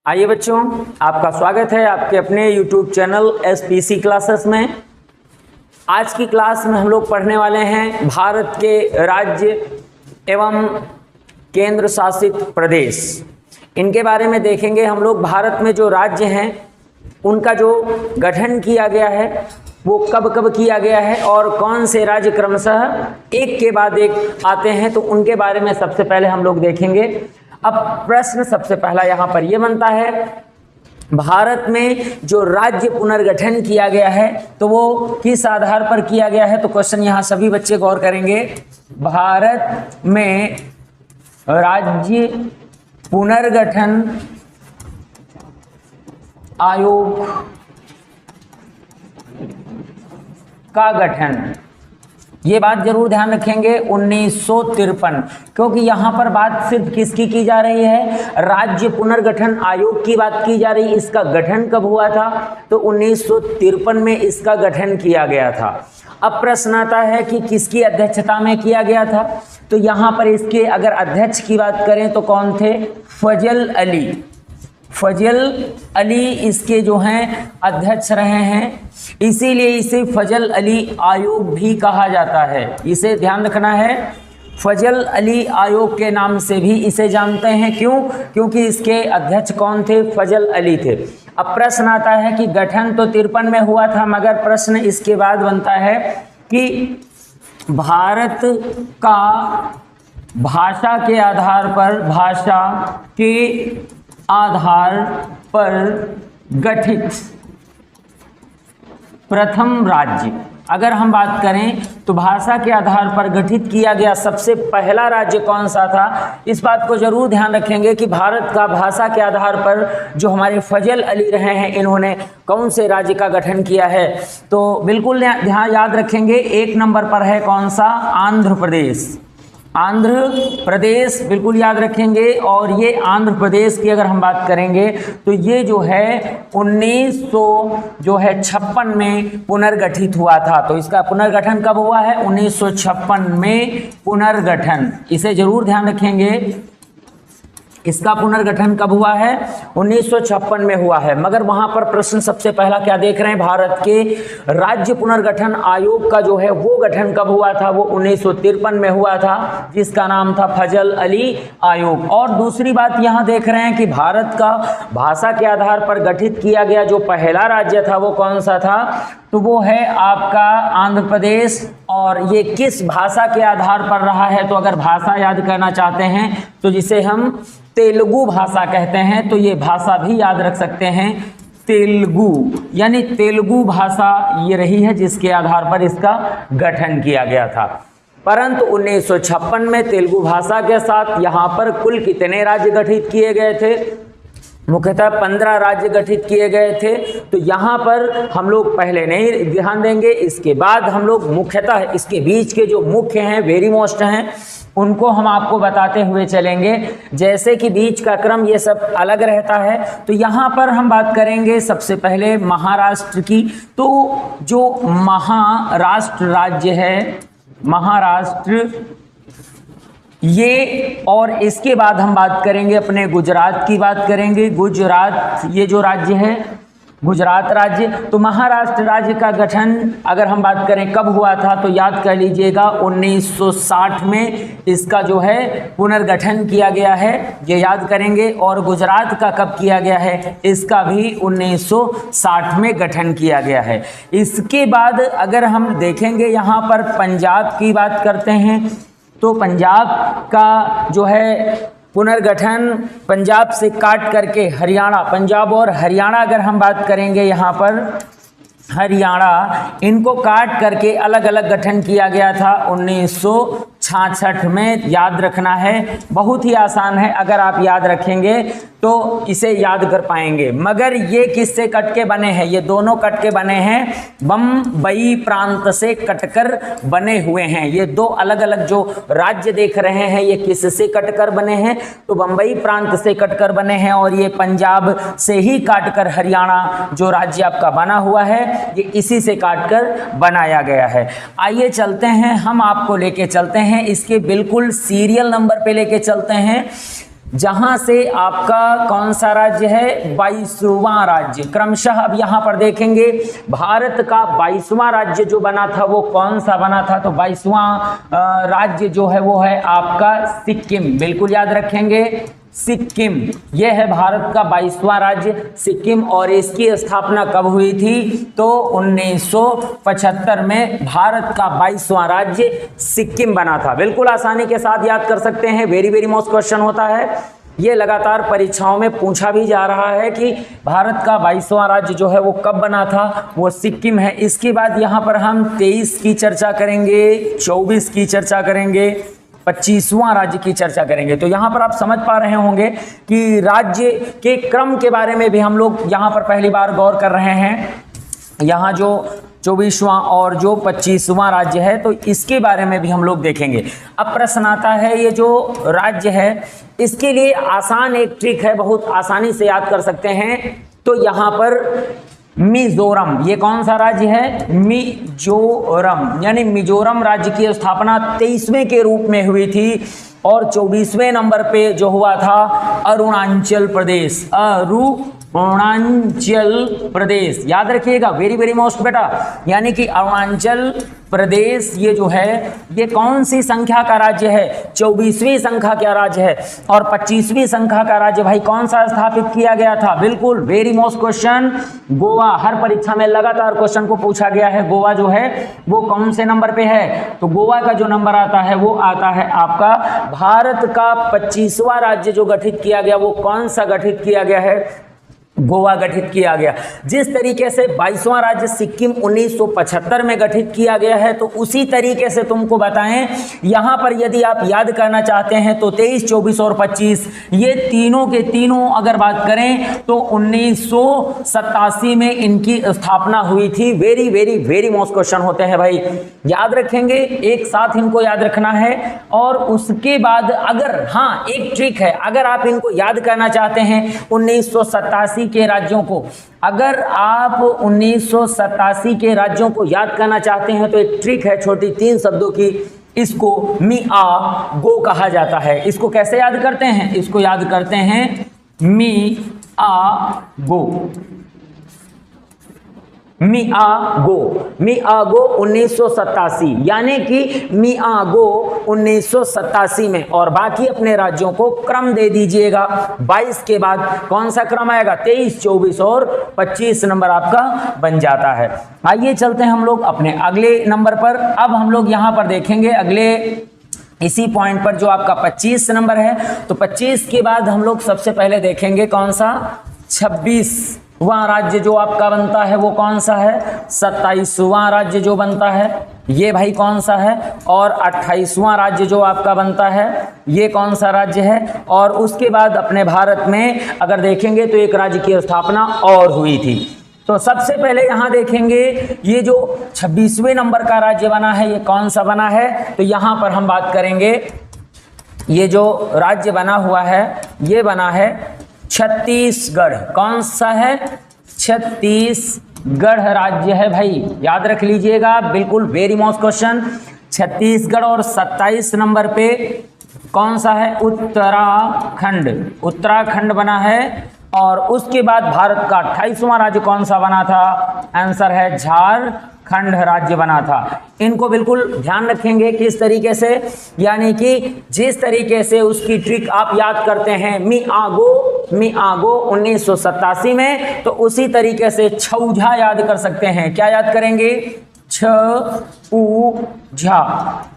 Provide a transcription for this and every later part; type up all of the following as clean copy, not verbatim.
आइए बच्चों, आपका स्वागत है आपके अपने YouTube चैनल SPC क्लासेस में। आज की क्लास में हम लोग पढ़ने वाले हैं भारत के राज्य एवं केंद्र शासित प्रदेश। इनके बारे में देखेंगे हम लोग। भारत में जो राज्य हैं उनका जो गठन किया गया है वो कब कब किया गया है और कौन से राज्य क्रमशः एक के बाद एक आते हैं, तो उनके बारे में सबसे पहले हम लोग देखेंगे। अब प्रश्न सबसे पहला यहाँ पर यह बनता है, भारत में जो राज्य पुनर्गठन किया गया है तो वो किस आधार पर किया गया है। तो क्वेश्चन यहाँ सभी बच्चे गौर करेंगे। भारत में राज्य पुनर्गठन आयोग का गठन, ये बात जरूर ध्यान रखेंगे 1953, क्योंकि यहाँ पर बात सिर्फ किसकी की जा रही है, राज्य पुनर्गठन आयोग की बात की जा रही है। इसका गठन कब हुआ था, तो 1953 में इसका गठन किया गया था। अब प्रश्न आता है कि किसकी अध्यक्षता में किया गया था, तो यहाँ पर इसके अगर अध्यक्ष की बात करें तो कौन थे, फजल अली। फजल अली इसके जो हैं अध्यक्ष रहे हैं, इसीलिए इसे फजल अली आयोग भी कहा जाता है। इसे ध्यान रखना है, फजल अली आयोग के नाम से भी इसे जानते हैं। क्यों? क्योंकि इसके अध्यक्ष कौन थे, फजल अली थे। अब प्रश्न आता है कि गठन तो 53 में हुआ था, मगर प्रश्न इसके बाद बनता है कि भारत का भाषा के आधार पर गठित प्रथम राज्य, अगर हम बात करें तो भाषा के आधार पर गठित किया गया सबसे पहला राज्य कौन सा था। इस बात को जरूर ध्यान रखेंगे कि भारत का भाषा के आधार पर जो हमारे फजल अली रहे हैं, इन्होंने कौन से राज्य का गठन किया है। तो बिल्कुल ध्यान याद रखेंगे। एक नंबर पर है कौन सा, आंध्र प्रदेश। आंध्र प्रदेश बिल्कुल याद रखेंगे। और ये आंध्र प्रदेश की अगर हम बात करेंगे तो ये जो है 1956 में पुनर्गठित हुआ था। तो इसका पुनर्गठन कब हुआ है, 1956 में पुनर्गठन, इसे जरूर ध्यान रखेंगे। इसका पुनर्गठन कब हुआ है, 1956 में हुआ है। मगर वहां पर प्रश्न सबसे पहला क्या देख रहे हैं, भारत के राज्य पुनर्गठन आयोग का जो है वो गठन कब हुआ था, वो 1953 में हुआ था, जिसका नाम था फजल अली आयोग। और दूसरी बात यहां देख रहे हैं कि भारत का भाषा के आधार पर गठित किया गया जो पहला राज्य था वो कौन सा था, तो वो है आपका आंध्र प्रदेश। और ये किस भाषा के आधार पर रहा है, तो अगर भाषा याद करना चाहते हैं तो जिसे हम तेलुगु भाषा कहते हैं, तो ये भाषा भी याद रख सकते हैं, तेलुगु, यानी तेलुगु भाषा ये रही है जिसके आधार पर इसका गठन किया गया था। परंतु 1956 में तेलुगु भाषा के साथ यहाँ पर कुल कितने राज्य गठित किए गए थे, मुख्यतः 15 राज्य गठित किए गए थे। तो यहाँ पर हम लोग पहले नहीं ध्यान देंगे, इसके बाद हम लोग मुख्यतः इसके बीच के जो मुख्य हैं, वेरी मोस्ट हैं, उनको हम आपको बताते हुए चलेंगे। जैसे कि बीच का क्रम ये सब अलग रहता है। तो यहाँ पर हम बात करेंगे सबसे पहले महाराष्ट्र की। तो जो महाराष्ट्र राज्य है, महाराष्ट्र, ये, और इसके बाद हम बात करेंगे अपने गुजरात की बात करेंगे। गुजरात ये जो राज्य है, गुजरात राज्य। तो महाराष्ट्र राज्य का गठन अगर हम बात करें कब हुआ था, तो याद कर लीजिएगा 1960 में इसका जो है पुनर्गठन किया गया है, ये याद करेंगे। और गुजरात का कब किया गया है, इसका भी 1960 में गठन किया गया है। इसके बाद अगर हम देखेंगे यहाँ पर पंजाब की बात करते हैं, तो पंजाब का जो है पुनर्गठन पंजाब से काट करके हरियाणा, पंजाब और हरियाणा अगर हम बात करेंगे, यहाँ पर हरियाणा, इनको काट करके अलग अलग गठन किया गया था 1966 में। याद रखना है, बहुत ही आसान है, अगर आप याद रखेंगे तो इसे याद कर पाएंगे। मगर ये किससे कट के बने हैं, ये दोनों कट के बने हैं, बम्बई प्रांत से कटकर बने हुए हैं। ये दो अलग अलग जो राज्य देख रहे हैं ये किससे कटकर बने हैं, तो बम्बई प्रांत से कटकर बने हैं। और ये पंजाब से ही काटकर हरियाणा जो राज्य आपका बना हुआ है ये इसी से काटकर बनाया गया है। आइए चलते हैं, हम आपको लेके चलते हैं, इसके बिल्कुल सीरियल नंबर पे लेके चलते हैं। जहां से आपका कौन सा राज्य है, 22वां राज्य। क्रमशः अब यहां पर देखेंगे भारत का 22वां राज्य जो बना था वो कौन सा बना था, तो 22वां राज्य जो है वो है आपका सिक्किम। बिल्कुल याद रखेंगे, सिक्किम, यह है भारत का 22वां राज्य सिक्किम। और इसकी स्थापना कब हुई थी, तो 1975 में भारत का 22वां राज्य सिक्किम बना था। बिल्कुल आसानी के साथ याद कर सकते हैं, वेरी वेरी मोस्ट क्वेश्चन होता है ये, लगातार परीक्षाओं में पूछा भी जा रहा है कि भारत का 22वां राज्य जो है वो कब बना था, वो सिक्किम है। इसके बाद यहाँ पर हम 23 की चर्चा करेंगे, 24 की चर्चा करेंगे, 25वां राज्य की चर्चा करेंगे। तो यहाँ पर आप समझ पा रहे होंगे कि राज्य के क्रम के बारे में भी हम लोग यहाँ पर पहली बार गौर कर रहे हैं। यहाँ जो 24वां और जो 25वां राज्य है तो इसके बारे में भी हम लोग देखेंगे। अब प्रश्न आता है, ये जो राज्य है इसके लिए आसान एक ट्रिक है, बहुत आसानी से याद कर सकते हैं। तो यहाँ पर मिजोरम, ये कौन सा राज्य है, मिजोरम, यानी मिजोरम राज्य की स्थापना 23वें के रूप में हुई थी और 24वें नंबर पे जो हुआ था अरुणाचल प्रदेश, अरुणाचल प्रदेश, याद रखिएगा, वेरी वेरी मोस्ट बेटा। यानी कि अरुणाचल प्रदेश ये जो है ये कौन सी संख्या का राज्य है, 24वीं संख्या का राज्य है। और 25वीं संख्या का राज्य भाई कौन सा स्थापित किया गया था, बिल्कुल वेरी मोस्ट क्वेश्चन, गोवा। हर परीक्षा में लगातार क्वेश्चन को पूछा गया है, गोवा जो है वो कौन से नंबर पे है, तो गोवा का जो नंबर आता है वो आता है आपका भारत का 25वां राज्य जो गठित किया गया वो कौन सा गठित किया गया है, गोवा गठित किया गया। जिस तरीके से 22वां राज्य सिक्किम 1975 में गठित किया गया है तो उसी तरीके से तुमको बताएं यहाँ पर यदि आप याद करना चाहते हैं तो 23, 24 और 25 ये तीनों के तीनों अगर बात करें तो 1987 में इनकी स्थापना हुई थी। Very very very most question होते हैं भाई, याद रखेंगे, एक साथ इनको याद रखना है। और उसके बाद अगर हाँ एक ट्रिक है, अगर आप इनको याद करना चाहते हैं 1987 के राज्यों को, अगर आप 1987 के राज्यों को याद करना चाहते हैं तो एक ट्रिक है छोटी 3 शब्दों की, इसको मी आ गो कहा जाता है। इसको कैसे याद करते हैं, इसको याद करते हैं मी आ गो, मियागो, मियागो 1987, यानी कि मियागो 1987 में। और बाकी अपने राज्यों को क्रम दे दीजिएगा, 22 के बाद कौन सा क्रम आएगा, 23, 24 और 25 नंबर आपका बन जाता है। आइए चलते हैं हम लोग अपने अगले नंबर पर। अब हम लोग यहाँ पर देखेंगे अगले इसी पॉइंट पर जो आपका 25 नंबर है, तो 25 के बाद हम लोग सबसे पहले देखेंगे कौन सा, 26वां राज्य जो आपका बनता है वो कौन सा है, 27वां राज्य जो बनता है ये भाई कौन सा है, और 28वां राज्य जो आपका बनता है ये कौन सा राज्य है। और उसके बाद अपने भारत में अगर देखेंगे तो एक राज्य की स्थापना और हुई थी। तो सबसे पहले यहाँ देखेंगे ये जो 26वें नंबर का राज्य बना है ये कौन सा बना है, तो यहाँ पर हम बात करेंगे ये जो राज्य बना हुआ है ये बना है छत्तीसगढ़। कौन सा है, छत्तीसगढ़ राज्य है भाई, याद रख लीजिएगा, बिल्कुल वेरी मोस्ट क्वेश्चन। छत्तीसगढ़ और 27 नंबर पे कौन सा है, उत्तराखंड, उत्तराखंड बना है। और उसके बाद भारत का 28वां राज्य कौन सा बना था, आंसर है झारखंड राज्य बना था। इनको बिल्कुल ध्यान रखेंगे किस तरीके से, यानी कि जिस तरीके से उसकी ट्रिक आप याद करते हैं मियागो 1987 में, तो उसी तरीके से छौझा याद कर सकते हैं। क्या याद करेंगे, छौझा।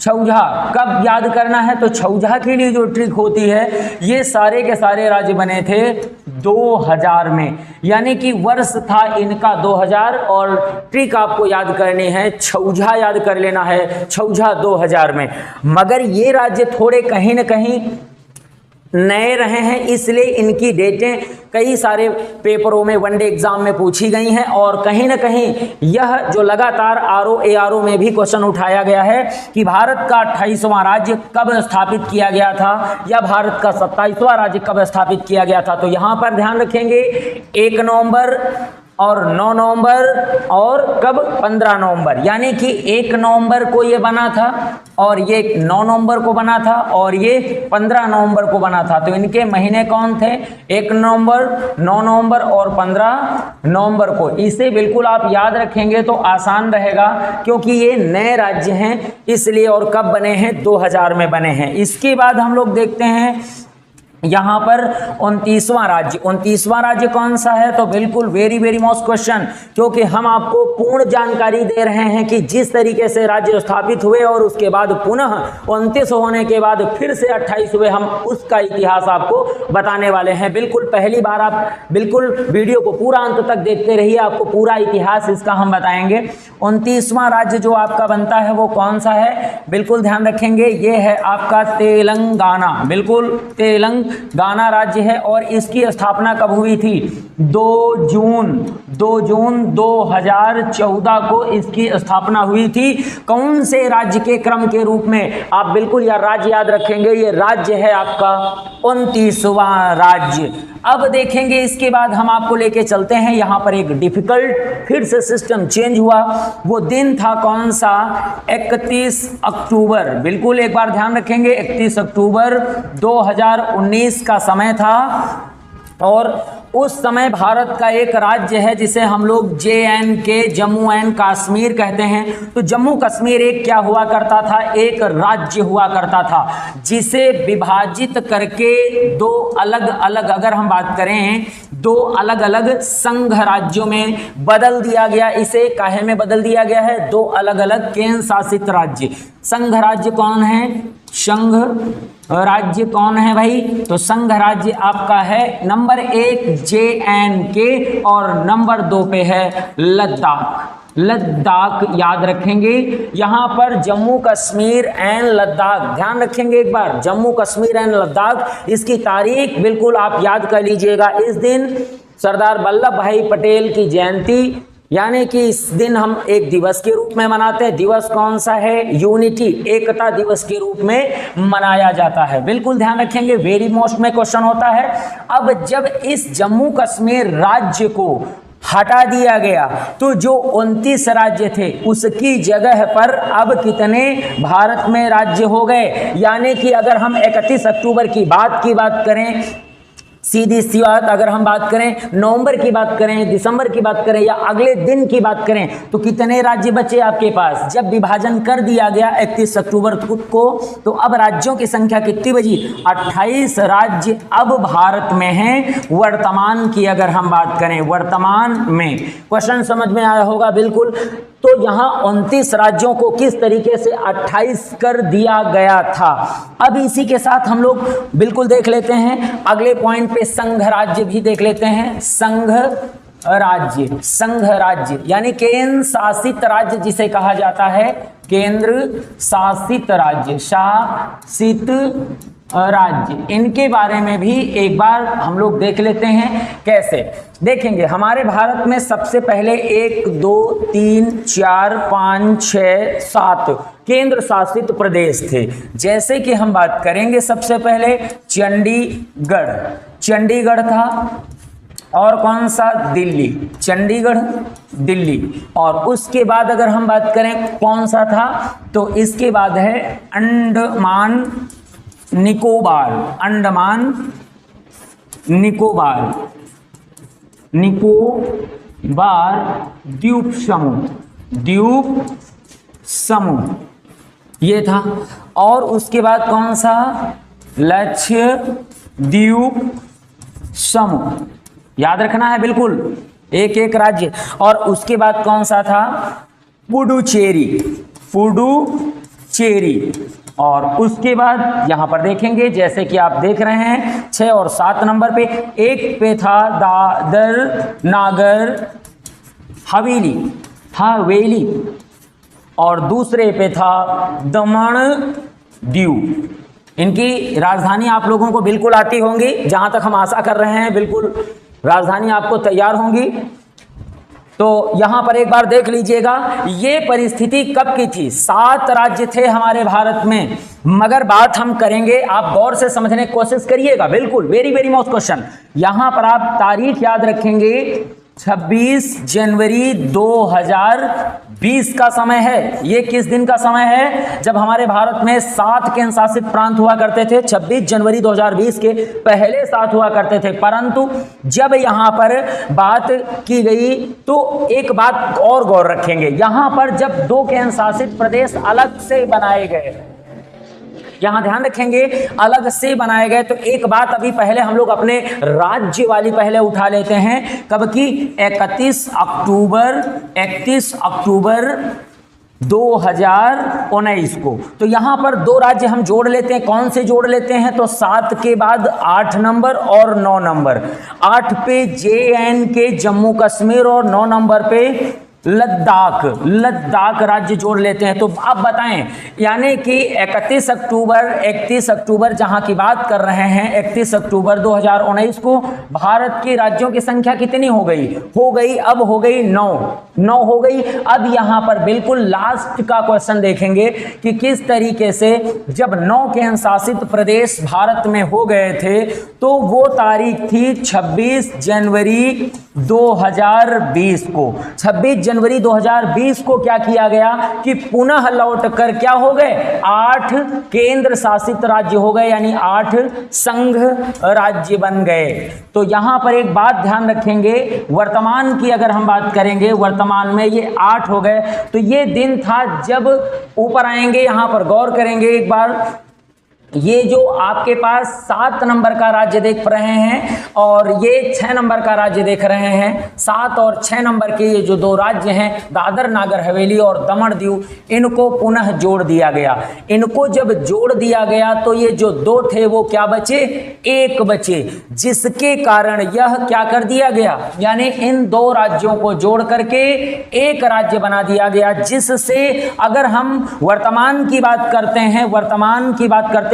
छौझा कब याद करना है, तो छौझा के लिए जो ट्रिक होती है ये सारे के सारे राज्य बने थे 2000 में, यानी कि वर्ष था इनका 2000 और ट्रिक आपको याद करनी है, छौझा याद कर लेना है, छौझा 2000 में। मगर ये राज्य थोड़े कहीं न कहीं नए रहे हैं, इसलिए इनकी डेटें कई सारे पेपरों में वनडे एग्जाम में पूछी गई हैं। और कहीं ना कहीं यह जो लगातार ARO में भी क्वेश्चन उठाया गया है कि भारत का 28वां राज्य कब स्थापित किया गया था या भारत का 27वां राज्य कब स्थापित किया गया था। तो यहाँ पर ध्यान रखेंगे 1 नवंबर और 9 नवंबर और कब 15 नवंबर, यानी कि 1 नवंबर को ये बना था और ये 9 नवंबर को बना था और ये 15 नवंबर को बना था। तो इनके महीने कौन थे? 1 नवंबर, 9 नवंबर और 15 नवंबर को। इसे बिल्कुल आप याद रखेंगे तो आसान रहेगा, क्योंकि ये नए राज्य हैं इसलिए। और कब बने हैं? 2000 में बने हैं। इसके बाद हम लोग देखते हैं यहाँ पर 29वां राज्य। 29वां राज्य कौन सा है? तो बिल्कुल वेरी मोस्ट क्वेश्चन, क्योंकि हम आपको पूर्ण जानकारी दे रहे हैं कि जिस तरीके से राज्य स्थापित हुए और उसके बाद पुनः 29 होने के बाद फिर से 28 हुए, हम उसका इतिहास आपको बताने वाले हैं। बिल्कुल पहली बार आप बिल्कुल वीडियो को पूरा अंत तक देखते रहिए, आपको पूरा इतिहास इसका हम बताएंगे। 29वां राज्य जो आपका बनता है वो कौन सा है? बिल्कुल ध्यान रखेंगे, ये है आपका तेलंगाना। बिल्कुल तेलंगाना राज्य है और इसकी स्थापना कब हुई थी? 2 जून 2014 को इसकी स्थापना हुई थी। कौन से राज्य के क्रम के रूप में? आप बिल्कुल यह राज्य याद रखेंगे, ये राज्य है आपका 29वां राज्य। अब देखेंगे इसके बाद हम आपको लेके चलते हैं, यहाँ पर एक डिफिकल्ट फिर से सिस्टम चेंज हुआ। वो दिन था कौन सा? 31 अक्टूबर। बिल्कुल एक बार ध्यान रखेंगे, 31 अक्टूबर 2019 का समय था। और उस समय भारत का एक राज्य है जिसे हम लोग JNK, जम्मू एंड कश्मीर कहते हैं। तो जम्मू कश्मीर एक क्या हुआ करता था? एक राज्य हुआ करता था, जिसे विभाजित करके 2 अलग अलग, अगर हम बात करें 2 अलग अलग संघ राज्यों में बदल दिया गया। इसे काहे में बदल दिया गया है? 2 अलग अलग केंद्र शासित राज्य। संघ राज्य कौन है? संघ राज्य कौन है भाई? तो संघ राज्य आपका है नंबर 1 JNK और नंबर 2 पे है लद्दाख। लद्दाख याद रखेंगे। यहाँ पर जम्मू कश्मीर एंड लद्दाख ध्यान रखेंगे एक बार, जम्मू कश्मीर एंड लद्दाख, इसकी तारीख बिल्कुल आप याद कर लीजिएगा। इस दिन सरदार वल्लभ भाई पटेल की जयंती, यानी कि इस दिन हम एक दिवस के रूप में मनाते हैं। दिवस कौन सा है? यूनिटी, एकता दिवस के रूप में मनाया जाता है। बिल्कुल ध्यान रखेंगे, वेरी मोस्ट में क्वेश्चन होता है। अब जब इस जम्मू कश्मीर राज्य को हटा दिया गया तो जो 29 राज्य थे उसकी जगह पर अब कितने भारत में राज्य हो गए? यानी कि अगर हम 31 अक्टूबर की बात करें, सीधी सी बात, अगर हम बात करें नवंबर की बात करें, दिसंबर की बात करें या अगले दिन की बात करें, तो कितने राज्य बचे आपके पास? जब विभाजन कर दिया गया 31 अक्टूबर को, तो अब राज्यों की संख्या कितनी बची? 28 राज्य अब भारत में हैं। वर्तमान की अगर हम बात करें, वर्तमान में, क्वेश्चन समझ में आया होगा बिल्कुल। तो यहाँ 29 राज्यों को किस तरीके से 28 कर दिया गया था। अब इसी के साथ हम लोग बिल्कुल देख लेते हैं अगले पॉइंट पे, संघ राज्य भी देख लेते हैं। संघ राज्य, संघ राज्य यानी केंद्र शासित राज्य जिसे कहा जाता है, केंद्र शासित राज्य, शासित राज्य। इनके बारे में भी एक बार हम लोग देख लेते हैं। कैसे देखेंगे? हमारे भारत में सबसे पहले 1 2 3 4 5 6 7 केंद्र शासित प्रदेश थे। जैसे कि हम बात करेंगे सबसे पहले चंडीगढ़, चंडीगढ़ था। और कौन सा? दिल्ली, चंडीगढ़, दिल्ली। और उसके बाद अगर हम बात करें कौन सा था, तो इसके बाद है अंडमान निकोबार, अंडमान निकोबार, निकोबार द्वीप समूह, द्वीप समूह ये था। और उसके बाद कौन सा? लक्षद्वीप समूह, याद रखना है बिल्कुल, एक एक राज्य। और उसके बाद कौन सा था? पुडुचेरी, पुडुचेरी। और उसके बाद यहां पर देखेंगे, जैसे कि आप देख रहे हैं 6 और 7 नंबर पे, एक पे था दादर नागर हवेली, हवेली, और दूसरे पे था दमन दीव। इनकी राजधानी आप लोगों को बिल्कुल आती होंगी, जहां तक हम आशा कर रहे हैं बिल्कुल राजधानी आपको तैयार होंगी। तो यहां पर एक बार देख लीजिएगा, ये परिस्थिति कब की थी? 7 राज्य थे हमारे भारत में, मगर बात हम करेंगे, आप गौर से समझने की कोशिश करिएगा बिल्कुल, वेरी मोस्ट क्वेश्चन। यहां पर आप तारीख याद रखेंगे 26 जनवरी 2020 का समय है। ये किस दिन का समय है? जब हमारे भारत में 7 केंद्र शासित प्रांत हुआ करते थे। 26 जनवरी 2020 के पहले 7 हुआ करते थे, परंतु जब यहाँ पर बात की गई तो एक बात और गौर रखेंगे, यहाँ पर जब 2 केंद्र शासित प्रदेश अलग से बनाए गए, यहां ध्यान रखेंगे अलग से बनाए गए, तो एक बात अभी पहले हम लोग अपने राज्य वाली पहले उठा लेते हैं। कब की? 31 अक्टूबर 2019 को। तो यहां पर 2 राज्य हम जोड़ लेते हैं। कौन से जोड़ लेते हैं? तो 7 के बाद 8 नंबर और 9 नंबर। 8 पे JNK जम्मू कश्मीर और 9 नंबर पे लद्दाख राज्य जोड़ लेते हैं। तो आप बताएं, यानी कि 31 अक्टूबर जहां की बात कर रहे हैं, 31 अक्टूबर 2019 को भारत के राज्यों की संख्या कितनी हो गई? अब हो गई 9 हो गई। अब यहां पर बिल्कुल लास्ट का क्वेश्चन देखेंगे कि किस तरीके से जब 9 केंद्र शासित प्रदेश भारत में हो गए थे, तो वो तारीख थी 26 जनवरी 2020 को। 26 जनवरी 2020 को क्या किया गया कि पुनः लौट कर क्या हो गए? 8 केंद्र शासित राज्य हो गए, यानी 8 संघ राज्य बन गए। तो यहां पर एक बात ध्यान रखेंगे, वर्तमान की अगर हम बात करेंगे, वर्तमान में ये 8 हो गए। तो ये दिन था जब, ऊपर आएंगे यहां पर गौर करेंगे एक बार, ये जो आपके पास 7 नंबर का राज्य देख रहे हैं और ये 6 नंबर का राज्य देख रहे हैं, 7 और 6 नंबर के ये जो 2 राज्य हैं, दादर नागर हवेली और दमन दीव, इनको पुनः जोड़ दिया गया। इनको जब जोड़ दिया गया तो ये जो 2 थे वो क्या बचे? 1 बचे, जिसके कारण यह क्या कर दिया गया, यानी इन 2 राज्यों को जोड़ करके एक राज्य बना दिया गया, जिससे अगर हम वर्तमान की बात करते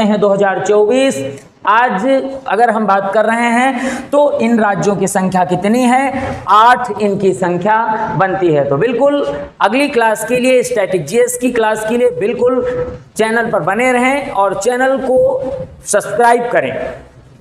हैं, 2024, आज अगर हम बात कर रहे हैं तो इन राज्यों की संख्या कितनी है? 8 इनकी संख्या बनती है। तो बिल्कुल अगली क्लास के लिए, स्टैटिक जीएस की क्लास के लिए बिल्कुल चैनल पर बने रहें और चैनल को सब्सक्राइब करें।